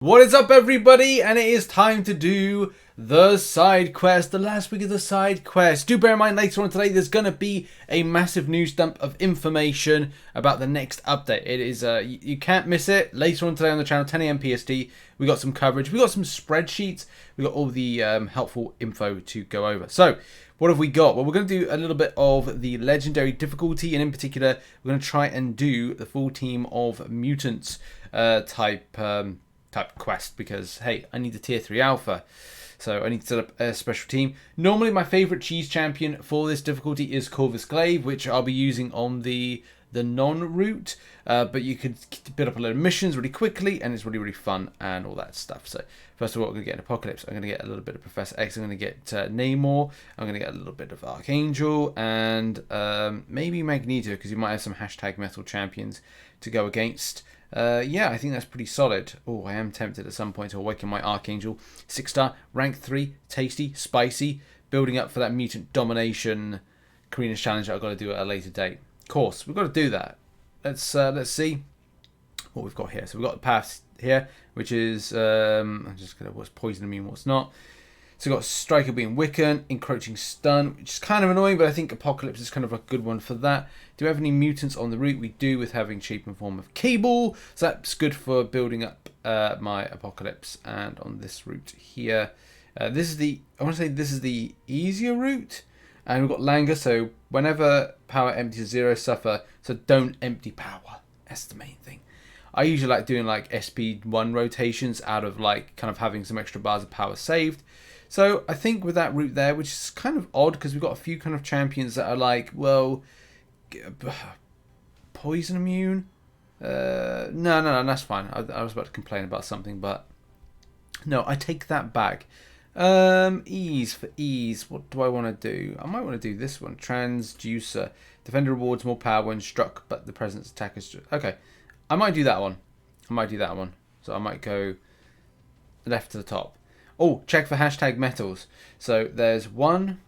What is up, everybody? And it is time to do the side quest, the last week of the side quest. Do bear in mind later on today there's going to be a massive news dump of information about the next update. It is you can't miss it. Later on today on the channel, 10 AM PST, we got some coverage, we got some spreadsheets, we got all the helpful info to go over. So what have we got? Well, we're going to do a little bit of the legendary difficulty, and in particular we're going to try and do the full team of mutants type quest, because hey, I need the tier 3 alpha, so I need to set up a special team. Normally my favorite cheese champion for this difficulty is Corvus Glaive, which I'll be using on the non-route, but you could build up a load of missions really quickly, and it's really fun and all that stuff. So first of all, I'm going to get an Apocalypse, I'm going to get a little bit of Professor X, I'm going to get Namor, I'm going to get a little bit of Archangel, and maybe Magneto, because you might have some hashtag metal champions to go against. Yeah, I think that's pretty solid. Oh, I am tempted at some point to awaken my Archangel. 6-star, rank 3, tasty, spicy, building up for that mutant domination Karina's challenge that I've got to do at a later date. Of course, we've got to do that. Let's see what we've got here. So we've got the path here, which is I'm just gonna what's poison immune, what's not. So we've got Striker being Wiccan, Encroaching Stun, which is kind of annoying, but I think Apocalypse is kind of a good one for that. Do we have any mutants on the route? We do, with having shape and form of Cable. So that's good for building up my Apocalypse. And on this route here, this is the, I want to say this is the easier route. And we've got Langer, so whenever power empties to 0, suffer. So don't empty power. That's the main thing. I usually like doing like SP1 rotations out of like kind of having some extra bars of power saved. So I think with that route there, which is kind of odd because we've got a few kind of champions that are like, well, poison immune? No, that's fine. I was about to complain about something, but no, I take that back. Ease for ease. What do I want to do? I might want to do this one. Transducer. Defender rewards more power when struck, but the presence attack is... Okay, I might do that one. So I might go left to the top. Oh, check for hashtag metals. So there's 1,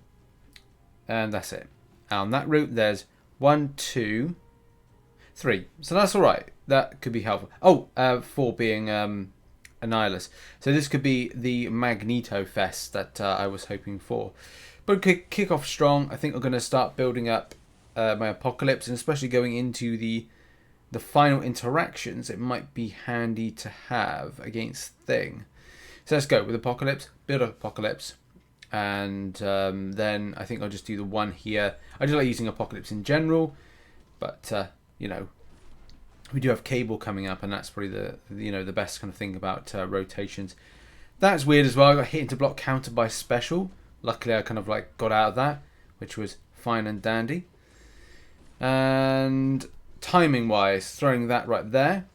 and that's it. And on that route, there's 1, 2, 3. So that's all right. That could be helpful. Oh, 4 being Annihilus. So this could be the Magneto Fest that I was hoping for. But kick off strong. I think I'm going to start building up my Apocalypse, and especially going into the final interactions, it might be handy to have against Thing. So let's go with Apocalypse, build up Apocalypse, and then I think I'll just do the one here. I just like using Apocalypse in general, but you know, we do have Cable coming up, and that's probably the best kind of thing about rotations. That's weird as well. I got hit into block countered by special. Luckily, I kind of like got out of that, which was fine and dandy. And timing wise, throwing that right there,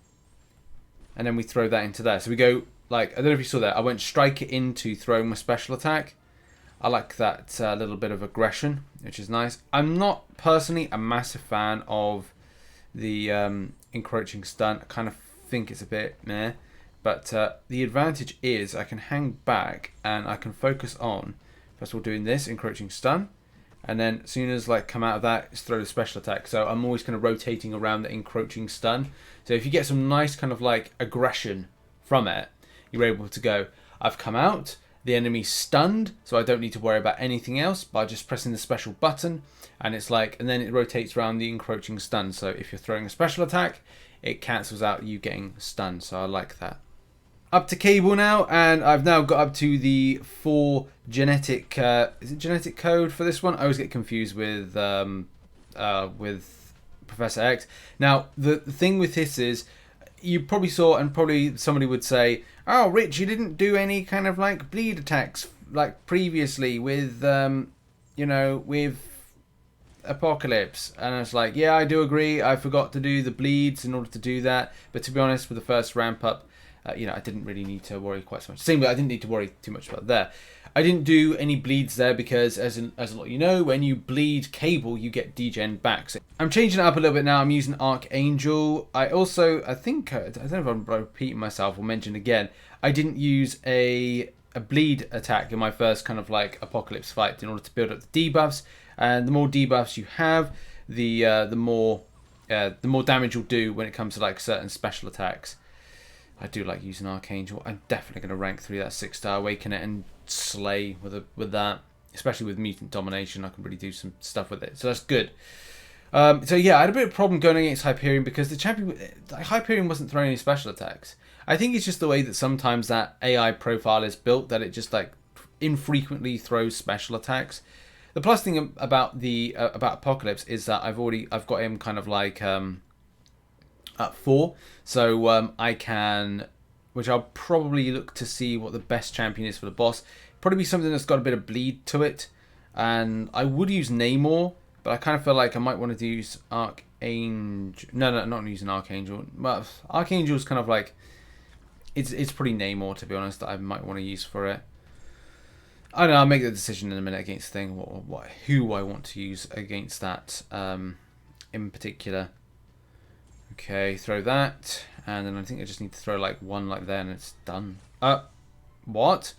and then we throw that into there. So we go. Like, I don't know if you saw that. I went Striker into throwing my special attack. I like that little bit of aggression, which is nice. I'm not personally a massive fan of the Encroaching Stun. I kind of think it's a bit meh. But the advantage is I can hang back and I can focus on, first of all, doing this, Encroaching Stun. And then as soon as like come out of that, it's throw the special attack. So I'm always kind of rotating around the Encroaching Stun. So if you get some nice kind of like aggression from it, you're able to go, I've come out, the enemy's stunned, so I don't need to worry about anything else by just pressing the special button, and it's like, and then it rotates around the Encroaching Stun. So if you're throwing a special attack, it cancels out you getting stunned. So I like that. Up to Cable now, and I've now got up to the 4 genetic, is it genetic code for this one? I always get confused with Professor X. Now, the thing with this is, you probably saw, and probably somebody would say, oh, Rich, you didn't do any kind of like bleed attacks like previously with, with Apocalypse. And I was like, yeah, I do agree. I forgot to do the bleeds in order to do that. But to be honest, with the first ramp up, I didn't really need to worry quite so much. Same way, I didn't need to worry too much about there. I didn't do any bleeds there because, as a lot of you know, when you bleed Cable, you get degen back. So I'm changing it up a little bit now. I'm using Archangel. I think, I don't know if I'm repeating myself or mention again, I didn't use a bleed attack in my first kind of like Apocalypse fight in order to build up the debuffs. And the more debuffs you have, the more damage you'll do when it comes to like certain special attacks. I do like using Archangel. I'm definitely going to rank 3 that 6-star Awaken it and slay with that. Especially with Mutant Domination, I can really do some stuff with it. So that's good. So yeah, I had a bit of a problem going against Hyperion because the champion, Hyperion wasn't throwing any special attacks. I think it's just the way that sometimes that AI profile is built that it just like infrequently throws special attacks. The plus thing about the about Apocalypse is that I've got him kind of like at 4, so I can, which I'll probably look to see what the best champion is for the boss. Probably be something that's got a bit of bleed to it, and I would use Namor, but I kind of feel like I might want to use Archangel. No, not using Archangel. Well, Archangel is kind of like it's pretty Namor, to be honest, that I might want to use for it. I don't know. I'll make the decision in a minute against the thing. Who I want to use against that in particular. Okay, throw that, and then I think I just need to throw like one like there, and it's done. What?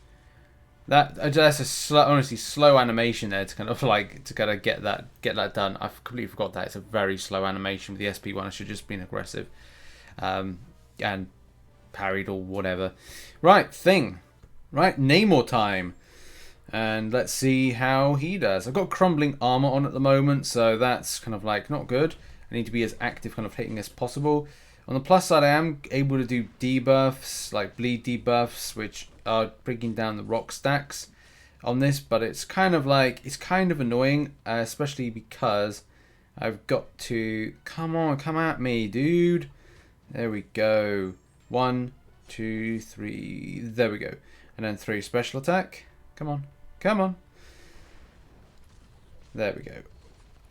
That's a slow, honestly slow animation there to kind of like get that done. I've completely forgot that it's a very slow animation with the SP1. I should just been aggressive, and parried or whatever. Right, Namor time, and let's see how he does. I've got crumbling armor on at the moment, so that's kind of like not good. I need to be as active kind of hitting as possible. On the plus side, I am able to do debuffs, like bleed debuffs, which are bringing down the rock stacks on this, but it's kind of annoying, especially because I've got to, come at me, dude. There we go. 1, 2, 3, there we go. And then 3 special attack. Come on. There we go.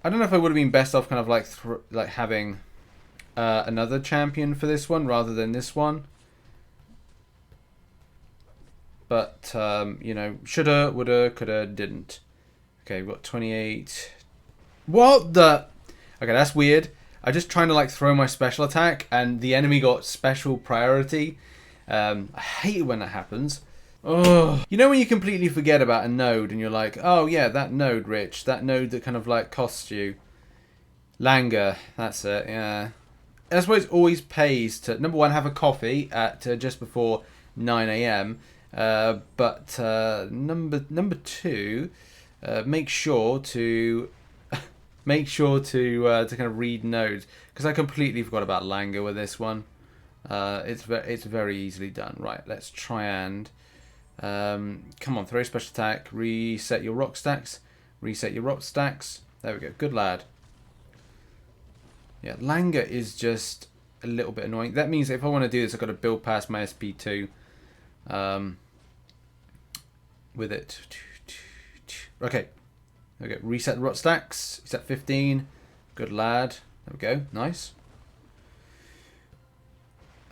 I don't know if I would have been best off kind of like having another champion for this one rather than this one. But, you know, shoulda, woulda, coulda, didn't. Okay, we've got 28. What the? Okay, that's weird. I'm just trying to like throw my special attack and the enemy got special priority. I hate it when that happens. Oh, you know when you completely forget about a node and you're like, oh yeah, that node, Rich, that node that kind of like costs you. Langer, that's it, yeah. That's why it always pays to, number one, have a coffee at just before 9 a.m. But number two, make sure to kind of read nodes, because I completely forgot about Langer with this one. It's very easily done. Right, let's try and come on, throw special attack, reset your rock stacks. There we go, good lad. Yeah, Langer is just a little bit annoying. That means if I want to do this, I've got to build past my SP2 with it. Okay, there we go. Reset the rock stacks. He's at 15. Good lad. There we go. Nice.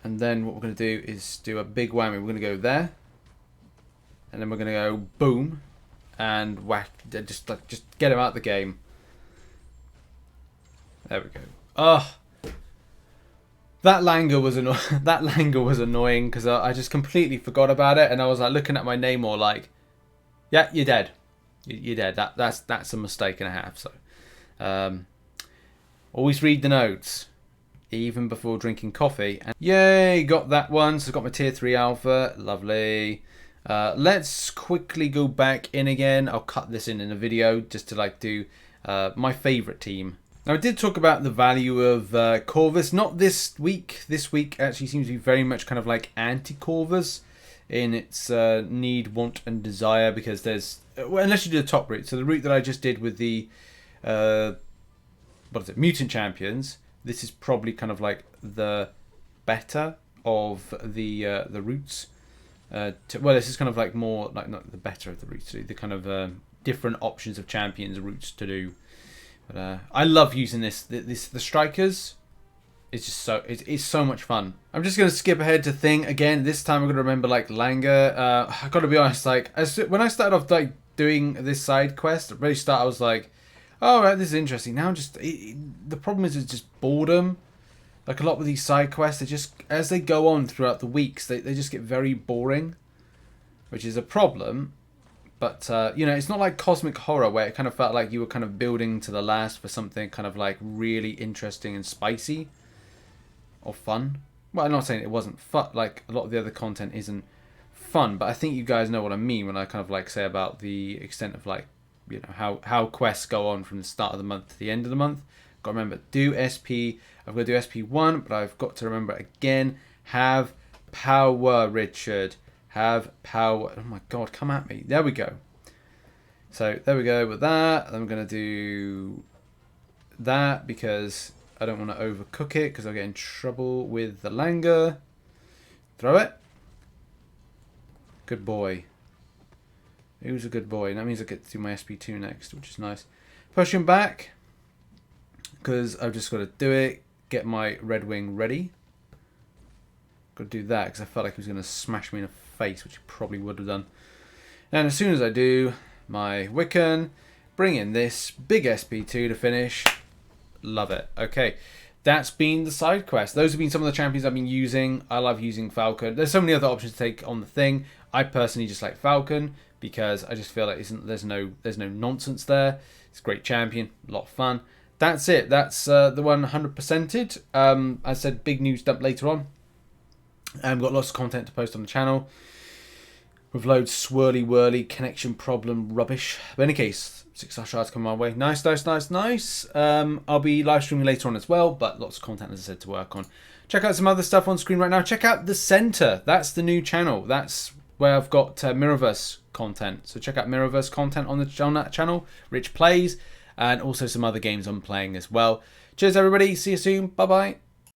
And then what we're going to do is do a big whammy. We're going to go there. And then we're going to go boom. And whack. Just get him out of the game. There we go. Oh, that Langer was annoying because I just completely forgot about it, and I was like looking at my Namor like, yeah, you're dead. You're dead. That's a mistake and a half. So, always read the notes, even before drinking coffee. And yay, got that one. So got my tier 3 alpha. Lovely. Let's quickly go back in again. I'll cut this in a video just to like do my favorite team. Now, I did talk about the value of Corvus, not this week. This week actually seems to be very much kind of like anti-Corvus in its need, want, and desire, because there's, well, unless you do the top route. So the route that I just did with the, Mutant Champions, this is probably kind of like the better of the routes. Well, this is kind of like more, like not the better of the routes, the kind of different options of champions routes to do. But I love using the strikers. It's just it's so much fun. I'm just gonna skip ahead to thing again. This time I'm gonna remember like Langer. I gotta be honest, like when I started off like doing this side quest, at the very start I was like, oh right, this is interesting. Now the problem is it's just boredom. Like a lot with these side quests, they just, as they go on throughout the weeks, they just get very boring, which is a problem. But, you know, it's not like Cosmic Horror where it kind of felt like you were kind of building to the last for something kind of like really interesting and spicy or fun. Well, I'm not saying it wasn't fun. Like, a lot of the other content isn't fun, but I think you guys know what I mean when I kind of like say about the extent of like, you know, how quests go on from the start of the month to the end of the month. Got to remember, do SP. I've got to do SP1, but I've got to remember again, have power, Richard. Have power. Oh my God, come at me. There we go. So there we go with that. I'm going to do that because I don't want to overcook it because I'll get in trouble with the Langer. Throw it. Good boy. Who's a good boy? That means I get to do my SP2 next, which is nice. Push him back because I've just got to do it. Get my Red Wing ready. Got to do that because I felt like he was going to smash me in the face, which he probably would have done. And as soon as I do, my Wiccan, bring in this big SP2 to finish. Love it. Okay, that's been the side quest. Those have been some of the champions I've been using. I love using Falcon. There's so many other options to take on the thing. I personally just like Falcon because I just feel like there's no nonsense there. It's a great champion, a lot of fun. That's it. That's the 100%ed. I said big news dump later on. I've got lots of content to post on the channel with loads swirly whirly connection problem rubbish. But in any case, 6-star shards come my way. Nice. I'll be live streaming later on as well, but lots of content, as I said, to work on. Check out some other stuff on screen right now. Check out the Center. That's the new channel. That's where I've got Mirrorverse content. So check out Mirrorverse content on that channel. Rich Plays, and also some other games I'm playing as well. Cheers, everybody. See you soon. Bye-bye.